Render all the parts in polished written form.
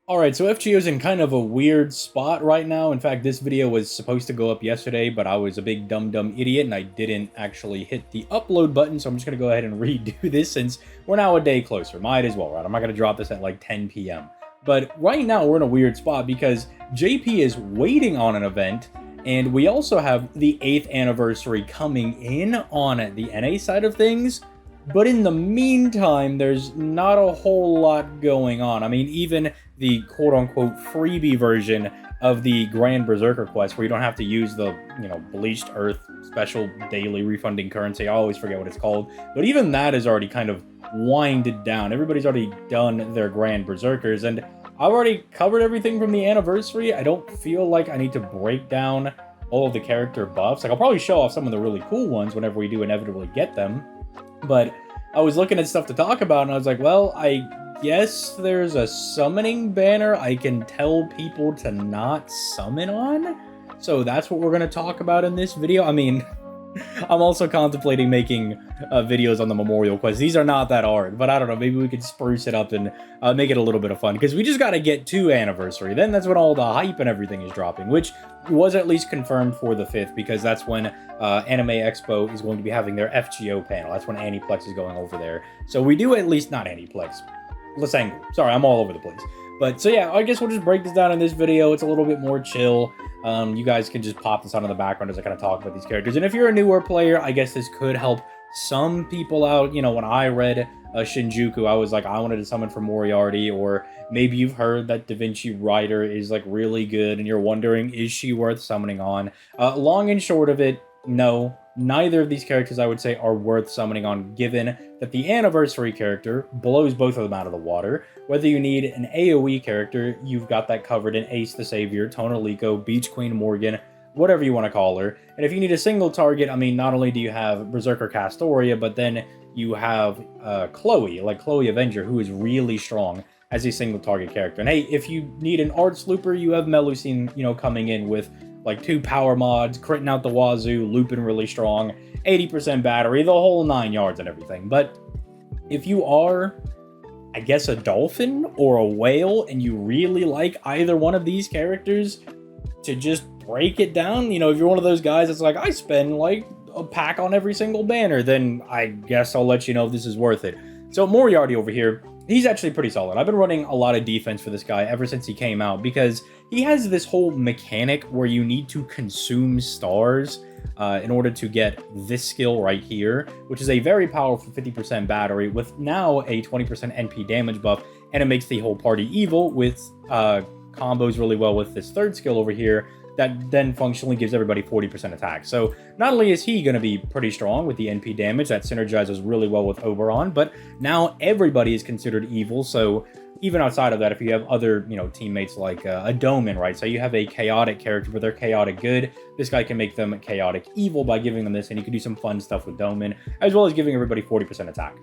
Alright, so FGO's in kind of a weird spot right now. In fact, this video was supposed to go up yesterday, but I was a big dumb idiot and I didn't actually hit the upload button, so I'm just going to go ahead and redo this since we're now a day closer. Might as well, right? I'm not going to drop this at like 10 p.m. But right now, we're in a weird spot because JP is waiting on an event, and we also have the 8th anniversary coming in on the NA side of things. But in the meantime, there's not a whole lot going on. I mean, even the quote-unquote freebie version of the Grand Berserker quest, where you don't have to use the, Bleached Earth special daily refunding currency. I always forget what it's called. But even that is already kind of winded down. Everybody's already done their Grand Berserkers, and I've already covered everything from the anniversary. I don't feel like I need to break down all of the character buffs. Like, I'll probably show off some of the really cool ones whenever we do inevitably get them. But I was looking at stuff to talk about, and I was like, well, I guess there's a summoning banner I can tell people to not summon on. So that's what we're going to talk about in this video. I mean, I'm also contemplating making videos on the Memorial Quest. These are not that hard, but I don't know, maybe we could spruce it up and make it a little bit of fun, because we just got to get to Anniversary. Then that's when all the hype and everything is dropping, which was at least confirmed for the 5th, because that's when Anime Expo is going to be having their FGO panel. That's when Aniplex is going over there. So we do at least, not Aniplex, Lasangu. Sorry, I'm all over the place. But so yeah, I guess we'll just break this down in this video. It's a little bit more chill. You guys can just pop this on in the background as I kind of talk about these characters. And if you're a newer player, I guess this could help some people out. You know, when I read Shinjuku, I was like, I wanted to summon for Moriarty, or maybe you've heard that Da Vinci Rider is like really good and you're wondering, is she worth summoning on? Long and short of it, no. Neither of these characters, I would say, are worth summoning on, given that the Anniversary character blows both of them out of the water. Whether you need an AoE character, you've got that covered in Ace the Savior, Tonalico, Beach Queen Morgan, whatever you want to call her. And if you need a single target, I mean, not only do you have Berserker Castoria, but then you have Chloe, like Chloe Avenger, who is really strong as a single target character. And hey, if you need an Arts Looper, you have Melusine, coming in with like 2 power mods, critting out the wazoo, looping really strong, 80% battery, the whole 9 yards and everything. But if you are, I guess, a dolphin or a whale, and you really like either one of these characters, to just break it down, if you're one of those guys that's like, I spend like a pack on every single banner, then I guess I'll let you know if this is worth it. So Moriarty over here, he's actually pretty solid. I've been running a lot of defense for this guy ever since he came out, because he has this whole mechanic where you need to consume stars in order to get this skill right here, which is a very powerful 50% battery with now a 20% NP damage buff, and it makes the whole party evil with combos really well with this 3rd skill over here that then functionally gives everybody 40% attack. So not only is he going to be pretty strong with the NP damage, that synergizes really well with Oberon, but now everybody is considered evil. So even outside of that, if you have other, teammates like a Doman, right? So you have a chaotic character, but they're chaotic good. This guy can make them chaotic evil by giving them this, and you can do some fun stuff with Doman, as well as giving everybody 40% attack.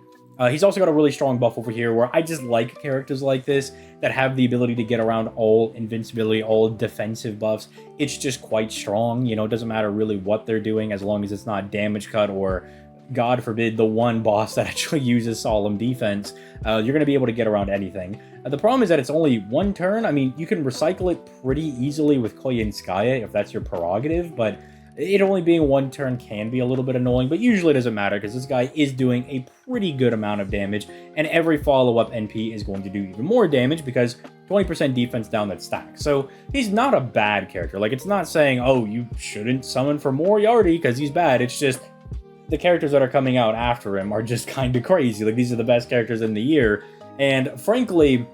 He's also got a really strong buff over here where I just like characters like this that have the ability to get around all invincibility, all defensive buffs. It's just quite strong. It doesn't matter really what they're doing as long as it's not damage cut or, God forbid, the one boss that actually uses solemn defense. You're going to be able to get around anything. The problem is that it's only 1 turn. I mean, you can recycle it pretty easily with Koyenskaya if that's your prerogative, but it only being 1 turn can be a little bit annoying, but usually it doesn't matter because this guy is doing a pretty good amount of damage, and every follow-up NP is going to do even more damage because 20% defense down that stack. So he's not a bad character. Like, it's not saying, oh, you shouldn't summon for Moriarty because he's bad. It's just the characters that are coming out after him are just kind of crazy. Like, these are the best characters in the year, and frankly,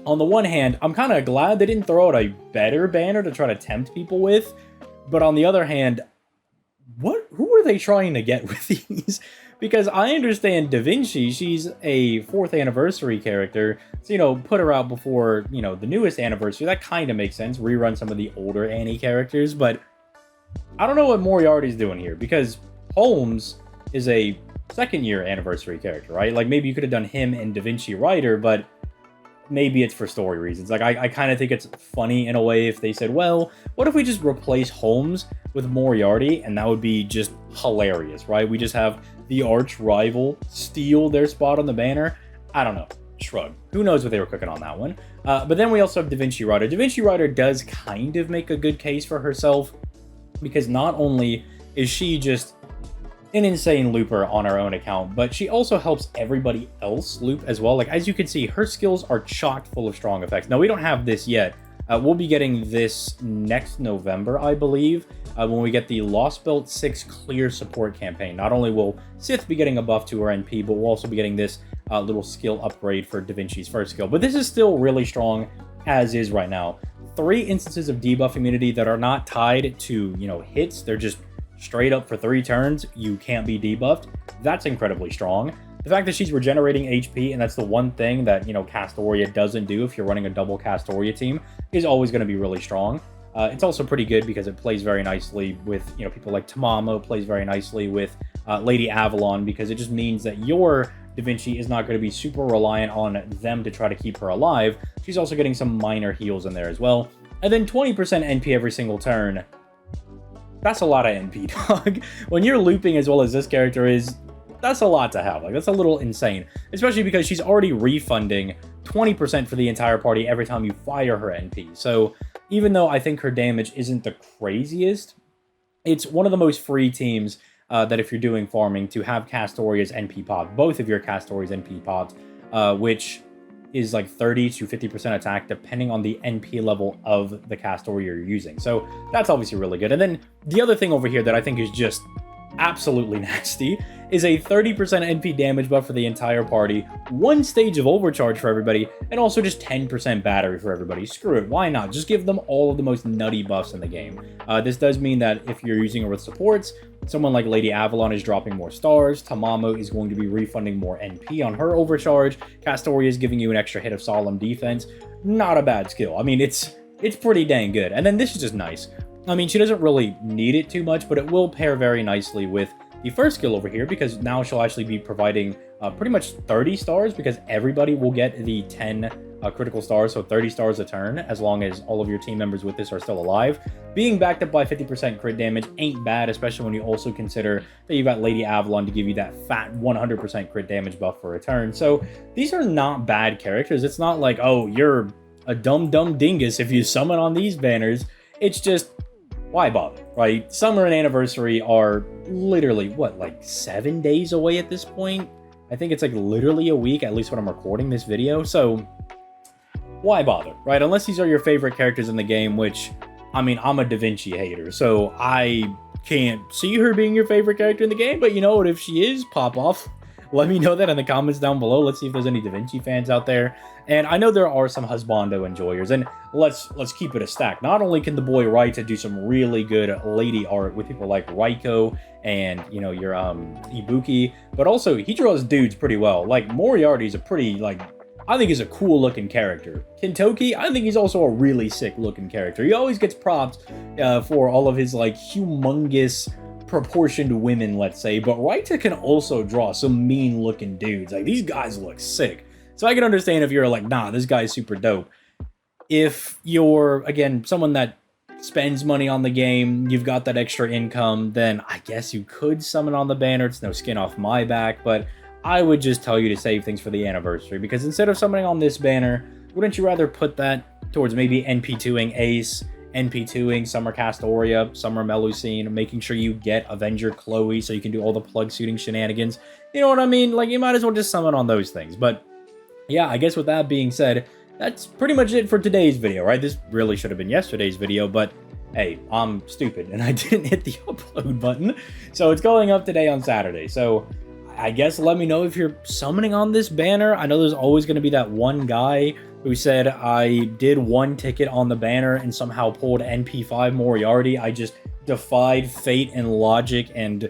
on the one hand, I'm kind of glad they didn't throw out a better banner to try to tempt people with. But on the other hand, who are they trying to get with these? Because I understand Da Vinci, she's a 4th anniversary character. So, put her out before, the newest anniversary. That kind of makes sense. Rerun some of the older Annie characters. But I don't know what Moriarty's doing here. Because Holmes is a 2nd year anniversary character, right? Like, maybe you could have done him and Da Vinci Rider, but maybe it's for story reasons. Like, I kind of think it's funny in a way if they said, well, what if we just replace Holmes with Moriarty, and that would be just hilarious, right? We just have the arch rival steal their spot on the banner. I don't know. shrug. Who knows what they were cooking on that one. But then we also have Da Vinci Rider. Da Vinci Rider does kind of make a good case for herself, because not only is she just an insane looper on her own account, but she also helps everybody else loop as well. Like, as you can see, her skills are chock full of strong effects. Now, we don't have this yet. We'll be getting this next November, I believe, when we get the Lost Belt 6 clear support campaign. Not only will Sith be getting a buff to her NP, but we'll also be getting this little skill upgrade for Da Vinci's first skill. But this is still really strong as is right now. 3 instances of debuff immunity that are not tied to, you know, hits. They're just straight up for 3 turns. You can't be debuffed. That's incredibly strong. The fact that she's regenerating HP, and that's the one thing that, you know, Castoria doesn't do if you're running a double Castoria team, is always going to be really strong. It's also pretty good because it plays very nicely with, you know, people like Tamamo, plays very nicely with Lady Avalon, because it just means that your Da Vinci is not going to be super reliant on them to try to keep her alive. She's also getting some minor heals in there as well. And then 20% NP every single turn. That's a lot of NP, dog. When you're looping as well as this character is, that's a lot to have. Like, that's a little insane. Especially because she's already refunding 20% for the entire party every time you fire her NP. So even though I think her damage isn't the craziest, it's one of the most free teams that if you're doing farming to have Castoria's NP pop. Both of your Castoria's NP popped, which is like 30 to 50% attack depending on the NP level of the Castoria you're using. So that's obviously really good. And then the other thing over here that I think is just absolutely nasty is a 30% NP damage buff for the entire party, 1 stage of overcharge for everybody, and also just 10% battery for everybody. Screw it, why not? Just give them all of the most nutty buffs in the game. This does mean that if you're using her with supports, someone like Lady Avalon is dropping more stars, Tamamo is going to be refunding more NP on her overcharge, Castoria is giving you an extra hit of solemn defense. Not a bad skill. I mean, it's pretty dang good. And then this is just nice. I mean, she doesn't really need it too much, but it will pair very nicely with the first skill over here, because now she'll actually be providing pretty much 30 stars, because everybody will get the 10 critical stars, so 30 stars a turn, as long as all of your team members with this are still alive. Being backed up by 50% crit damage ain't bad, especially when you also consider that you've got Lady Avalon to give you that fat 100% crit damage buff for a turn. So these are not bad characters. It's not like, oh, you're a dumb dingus if you summon on these banners. It's just, why bother, right? Summer and Anniversary are literally, what, like 7 days away at this point? I think it's like literally a week, at least when I'm recording this video, so why bother, right? Unless these are your favorite characters in the game, which, I mean, I'm a Da Vinci hater, so I can't see her being your favorite character in the game, but you know what, if she is, pop off. Let me know that in the comments down below. Let's see if there's any Da Vinci fans out there. And I know there are some husbando enjoyers, and let's keep it a stack. Not only can the boy Raita do some really good lady art with people like Raiko and, you know, your Ibuki, but also he draws dudes pretty well. Like, Moriarty's a pretty, like, I think he's a cool looking character. Kintoki, I think he's also a really sick looking character. He always gets props for all of his, like, humongous proportioned women, let's say, but Raita can also draw some mean looking dudes. Like, these guys look sick. So I can understand if you're like, nah, this guy's super dope. If you're, again, someone that spends money on the game, you've got that extra income, then I guess you could summon on the banner. It's no skin off my back, but I would just tell you to save things for the anniversary, because instead of summoning on this banner, wouldn't you rather put that towards maybe NP2ing Ace, NP2ing Summer Castoria, Summer Melusine, making sure you get Avenger Chloe so you can do all the plug suiting shenanigans? You know what I mean? Like, you might as well just summon on those things. But yeah, I guess with that being said, that's pretty much it for today's video, right? This really should have been yesterday's video, but hey, I'm stupid and I didn't hit the upload button. So it's going up today on Saturday. So I guess let me know if you're summoning on this banner. I know there's always going to be that one guy who said I did one ticket on the banner and somehow pulled NP5 Moriarty. I just defied fate and logic and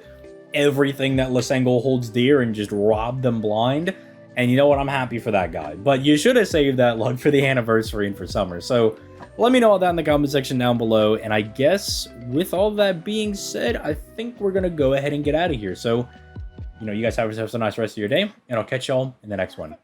everything that Lasengel holds dear and just robbed them blind. And you know what? I'm happy for that guy. But you should have saved that luck for the anniversary and for summer. So let me know all that in the comment section down below. And I guess with all that being said, I think we're going to go ahead and get out of here. So, you know, you guys have yourselves a nice rest of your day, and I'll catch y'all in the next one.